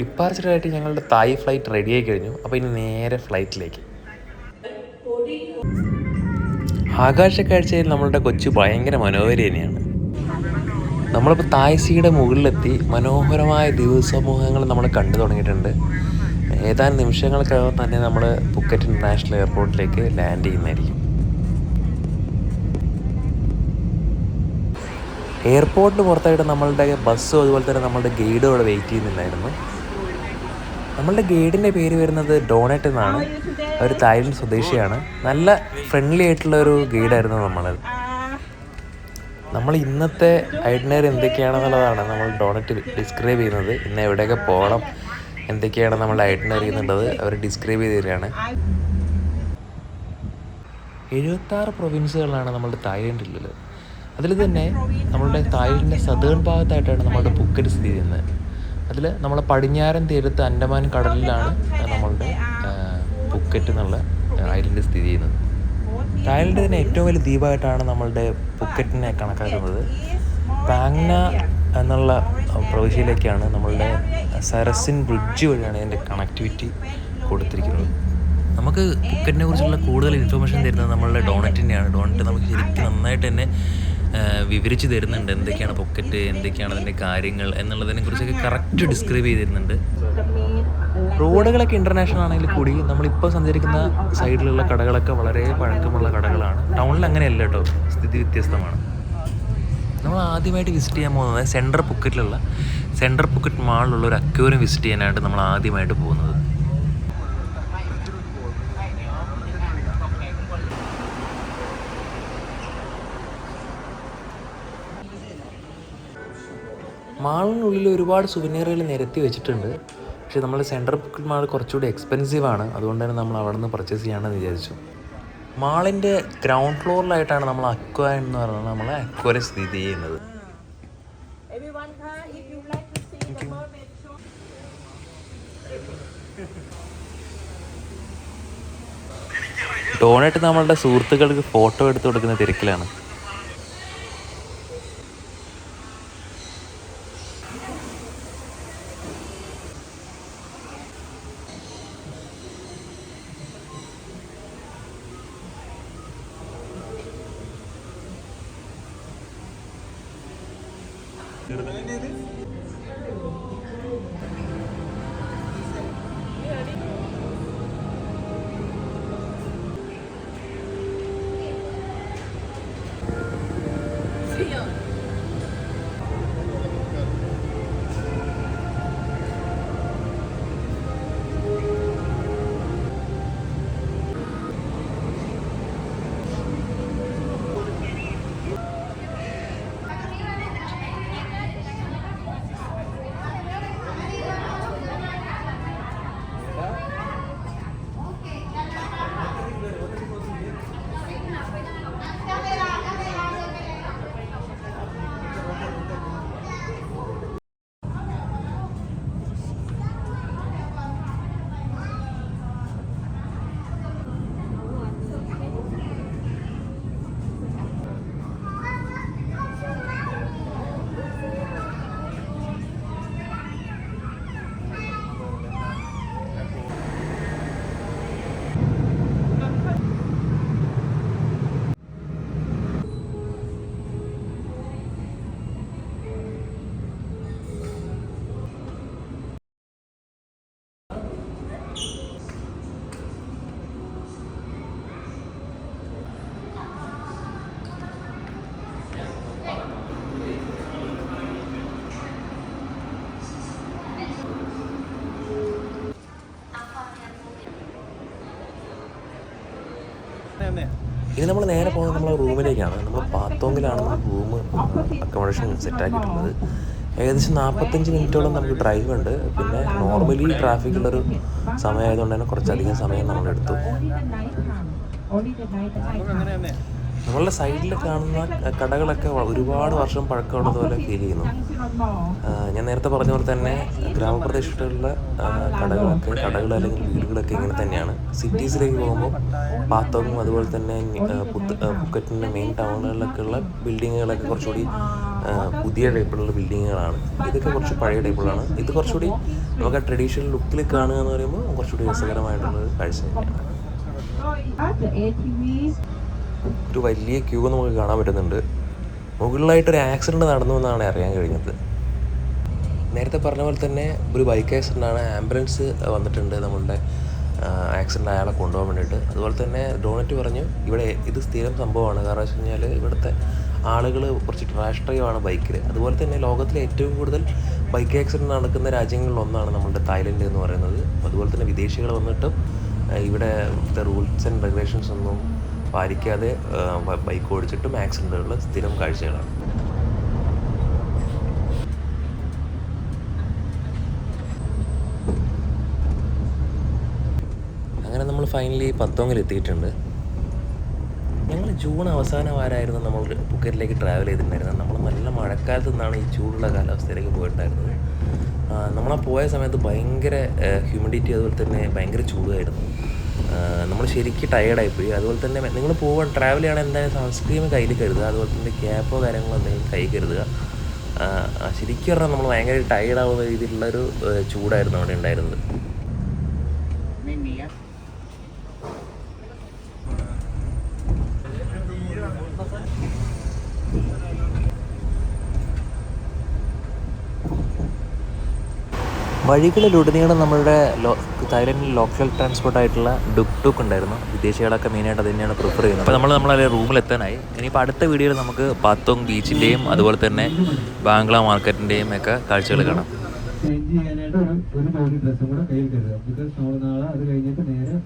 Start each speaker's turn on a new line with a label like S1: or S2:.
S1: ഡിപ്പാർച്ചറായിട്ട് ഞങ്ങളുടെ തായ് ഫ്ലൈറ്റ് റെഡിയായി കഴിഞ്ഞു. അപ്പോൾ ഇനി നേരെ ഫ്ലൈറ്റിലേക്ക്. ആകാശക്കാഴ്ചയിൽ നമ്മളുടെ കൊച്ചു ഭയങ്കര മനോഹരി തന്നെയാണ്. നമ്മളിപ്പോൾ തായ് സീയുടെ മുകളിലെത്തി. മനോഹരമായ ദ്വീപസമൂഹങ്ങൾ നമ്മൾ കണ്ടു തുടങ്ങിയിട്ടുണ്ട്. ഏതാനും നിമിഷങ്ങൾക്കകം തന്നെ നമ്മൾ പുക്കറ്റ് ഇൻ്റർനാഷണൽ എയർപോർട്ടിലേക്ക് ലാൻഡ് ചെയ്യുന്നതായിരിക്കും. എയർപോർട്ടിന് പുറത്തായിട്ട് നമ്മളുടെ ബസ്സും അതുപോലെ തന്നെ നമ്മളുടെ ഗൈഡും അവിടെ വെയിറ്റ് ചെയ്യുന്നുണ്ടായിരുന്നു. നമ്മളുടെ ഗൈഡിൻ്റെ പേര് വരുന്നത് ഡോണറ്റ് എന്നാണ്. അവർ തായ്ലൻഡ് സ്വദേശിയാണ്. നല്ല ഫ്രണ്ട്ലി ആയിട്ടുള്ള ഒരു ഗൈഡായിരുന്നു നമ്മൾ ഇന്നത്തെ ഐറ്റിനറി എന്തൊക്കെയാണെന്നുള്ളതാണ് നമ്മൾ ഡോണറ്റ് ഡിസ്ക്രൈബ് ചെയ്യുന്നത്. ഇന്ന് എവിടെയൊക്കെ പോകണം, എന്തൊക്കെയാണ് നമ്മളുടെ ഐറ്റിനറി എന്നുള്ളത് അവർ ഡിസ്ക്രൈബ് ചെയ്ത് തരികയാണ്. 76 പ്രൊവിൻസുകളാണ് നമ്മളുടെ തായ്ലൻഡിലുള്ളത്. അതിൽ തന്നെ നമ്മളുടെ തായ്ലൻഡിൻ്റെ സദേൺ ഭാഗത്തായിട്ടാണ് നമ്മളുടെ പുക്കറ്റ് സ്ഥിതി ചെയ്യുന്നത്. അതിൽ നമ്മളെ പടിഞ്ഞാറൻ തീരത്ത് അൻഡമാൻ കടലിലാണ് നമ്മളുടെ പുക്കറ്റ് എന്നുള്ള ഐലൻഡ് സ്ഥിതി ചെയ്യുന്നത്. തായ്ലൻഡ് തന്നെ ഏറ്റവും വലിയ ദ്വീപായിട്ടാണ് നമ്മളുടെ പുക്കറ്റിനെ കണക്കാക്കുന്നത്. പാങ്ന എന്നുള്ള പ്രവിശ്യയിലേക്കാണ് നമ്മളുടെ സരസിൻ ബ്രിഡ്ജ് വഴിയാണ് ഇതിൻ്റെ കണക്ടിവിറ്റി കൊടുത്തിരിക്കുന്നത്. നമുക്ക് പുക്കറ്റിനെ കുറിച്ചുള്ള കൂടുതൽ ഇൻഫർമേഷൻ തരുന്നത് നമ്മളുടെ ഡോണറ്റിൻ്റെയാണ്. ഡോണറ്റ് നമുക്ക് ശരിക്കും നന്നായിട്ട് തന്നെ വിവരിച്ച് തരുന്നുണ്ട്. എന്തൊക്കെയാണ് പുക്കറ്റ്, എന്തൊക്കെയാണ് അതിൻ്റെ കാര്യങ്ങൾ എന്നുള്ളതിനെ കുറിച്ചൊക്കെ കറക്റ്റ് ഡിസ്ക്രൈബ് ചെയ്ത് തരുന്നുണ്ട്. റോഡുകളൊക്കെ ഇൻ്റർനാഷണൽ ആണെങ്കിൽ കൂടി നമ്മളിപ്പോൾ സഞ്ചരിക്കുന്ന സൈഡിലുള്ള കടകളൊക്കെ വളരെ പഴക്കമുള്ള കടകളാണ്. ടൗണിൽ അങ്ങനെയല്ല കേട്ടോ, സ്ഥിതി വ്യത്യസ്തമാണ്. നമ്മൾ ആദ്യമായിട്ട് വിസിറ്റ് ചെയ്യാൻ പോകുന്നത് സെൻട്രൽ പുക്കറ്റ് മാളിലുള്ള ഒരു അക്വേറിയം വിസിറ്റ് ചെയ്യാനായിട്ട് നമ്മൾ ആദ്യമായിട്ട് പോകുന്നത്. മാളിനുള്ളിൽ ഒരുപാട് സുവനീറുകൾ നിരത്തി വെച്ചിട്ടുണ്ട്. പക്ഷേ നമ്മൾ സെൻട്രൽ പുക്കറ്റ് മാൾ കുറച്ചുകൂടി എക്സ്പെൻസീവാണ്. അതുകൊണ്ട് തന്നെ നമ്മൾ അവിടെ നിന്ന് പർച്ചേസ് ചെയ്യാമെന്ന് വിചാരിച്ചു. മാളിൻ്റെ ഗ്രൗണ്ട് ഫ്ലോറിലായിട്ടാണ് നമ്മൾ അക്വ എന്ന് പറയുന്നത് നമ്മളെ അക്വേറിയം സ്ഥിതി ചെയ്യുന്നത്. ഡോണറ്റ് നമ്മളുടെ സുഹൃത്തുക്കൾക്ക് ഫോട്ടോ എടുത്ത് കൊടുക്കുന്ന തിരക്കിലാണ്. ഇനി നമ്മൾ നേരെ പോകുന്നത് നമ്മളെ റൂമിലേക്കാണ്. നമ്മൾ പാത്തോങ്ങിലാണ് റൂം അക്കോമഡേഷൻ സെറ്റാക്കിയിട്ടുള്ളത്. ഏകദേശം 45 മിനിറ്റോളം നമുക്ക് ഡ്രൈവ് ഉണ്ട്. പിന്നെ നോർമലി ട്രാഫിക്കുള്ളൊരു സമയമായതുകൊണ്ട് തന്നെ കുറച്ചധികം സമയം നമ്മളെടുത്തു. നമ്മളുടെ സൈഡിൽ കാണുന്ന കടകളൊക്കെ ഒരുപാട് വർഷം പഴക്കമുള്ളതുപോലെ ഫീൽ ചെയ്യുന്നു. ഞാൻ നേരത്തെ പറഞ്ഞ പോലെ തന്നെ ഗ്രാമപ്രദേശത്തുള്ള കടകൾ അല്ലെങ്കിൽ വീടുകളൊക്കെ ഇങ്ങനെ തന്നെയാണ്. സിറ്റീസിലേക്ക് പോകുമ്പോൾ പാത്തോങ്ങും അതുപോലെ തന്നെ പുക്കറ്റിൻ്റെ മെയിൻ ടൗണുകളിലൊക്കെ ഉള്ള ബിൽഡിങ്ങുകളൊക്കെ കുറച്ചുകൂടി പുതിയ ടൈപ്പിലുള്ള ബിൽഡിങ്ങുകളാണ്. ഇതൊക്കെ കുറച്ച് പഴയ ടൈപ്പുകളാണ്. ഇത് കുറച്ചുകൂടി നമുക്ക് ആ ട്രഡീഷണൽ ലുക്കിൽ കാണുക എന്ന് പറയുമ്പോൾ കുറച്ചുകൂടി രസകരമായിട്ടുള്ളൊരു കാഴ്ച തന്നെയാണ്. ഒരു വലിയ ക്യൂ നമുക്ക് കാണാൻ പറ്റുന്നുണ്ട്. മുകളിലായിട്ടൊരു ആക്സിഡൻറ്റ് നടന്നു എന്നാണ് അറിയാൻ കഴിഞ്ഞത്. നേരത്തെ പറഞ്ഞ പോലെ തന്നെ ഒരു ബൈക്ക് ആക്സിഡൻ്റാണ്. ആംബുലൻസ് വന്നിട്ടുണ്ട് നമ്മളുടെ ആക്സിഡൻ്റ് അയാളെ കൊണ്ടുപോകാൻ വേണ്ടിയിട്ട്. അതുപോലെ തന്നെ ഡോണറ്റ് പറഞ്ഞു ഇവിടെ ഇത് സ്ഥിരം സംഭവമാണ്. കാരണം വെച്ച് കഴിഞ്ഞാൽ ഇവിടുത്തെ ആളുകൾ കുറച്ച് റാഷ് ഡ്രൈവാണ് ബൈക്കിൽ. അതുപോലെ തന്നെ ലോകത്തിലെ ഏറ്റവും കൂടുതൽ ബൈക്ക് ആക്സിഡൻറ്റ് നടക്കുന്ന രാജ്യങ്ങളിലൊന്നാണ് നമ്മളുടെ തായ്ലൻഡ് എന്ന് പറയുന്നത്. അതുപോലെ തന്നെ വിദേശികൾ വന്നിട്ടും ഇവിടെ റൂൾസ് ആൻഡ് റെഗുലേഷൻസ് ഒന്നും പാലിക്കാതെ ബൈക്ക് ഓടിച്ചിട്ടും ആക്സിഡൻറ്റുകൾ സ്ഥിരം കാഴ്ചകളാണ്. അങ്ങനെ നമ്മൾ ഫൈനലി പത്തോങ്ങിൽ എത്തിയിട്ടുണ്ട്. ഞങ്ങൾ ജൂൺ അവസാന വാരമായിരുന്നു നമ്മൾ പുക്കറ്റിലേക്ക് ട്രാവൽ ചെയ്തിട്ടുണ്ടായിരുന്നത്. നമ്മൾ നല്ല മഴക്കാലത്ത് നിന്നാണ് ഈ ചൂടുള്ള കാലാവസ്ഥയിലേക്ക് പോയിട്ടുണ്ടായിരുന്നത്. നമ്മളാ പോയ സമയത്ത് ഭയങ്കര ഹ്യൂമിഡിറ്റി, അതുപോലെ തന്നെ ഭയങ്കര ചൂടായിരുന്നു. നമ്മൾ ശരിക്കും ടയേർഡായിപ്പോയി. അതുപോലെ തന്നെ നിങ്ങൾ പോകാൻ ട്രാവൽ ചെയ്യണമെങ്കിൽ എന്തായാലും സൺസ്ക്രീം കയ്യിൽ കരുതുക. അതുപോലെ തന്നെ ക്യാപ്പോ കാര്യങ്ങളോ എന്തെങ്കിലും കൈ കരുതുക. ശരിക്കും പറഞ്ഞാൽ നമ്മൾ ഭയങ്കര ടയേർഡാവുന്ന രീതിയിലുള്ളൊരു ചൂടായിരുന്നു അവിടെ ഉണ്ടായിരുന്നത്. വഴികളിലുടനീളം നമ്മളുടെ തായ്ലൻഡിൽ ലോക്കൽ ട്രാൻസ്പോർട്ടായിട്ടുള്ള ഡുക് ടുക് ഉണ്ടായിരുന്നു. വിദേശികളൊക്കെ മെയിനായിട്ട് അത് തന്നെയാണ് പ്രിഫർ ചെയ്യുന്നത്. അപ്പോൾ നമ്മളെ റൂമിലെത്താനായി. ഇനിയിപ്പോൾ അടുത്ത വീഡിയോയിൽ നമുക്ക് പാത്തോങ് ബീച്ചിൻ്റെയും അതുപോലെ തന്നെ ബാംഗ്ല മാർക്കറ്റിൻ്റെയും ഒക്കെ കാഴ്ചകൾ കാണാം.
S2: ചേഞ്ച് ചെയ്യാനായിട്ട് ഒരു ജോഡി ഡ്രസ്സും കൂടെ കയ്യിൽ കരുതുക. ബിക്കോസ് നമ്മൾ നാളെ അത് കഴിഞ്ഞിട്ട് നേരെ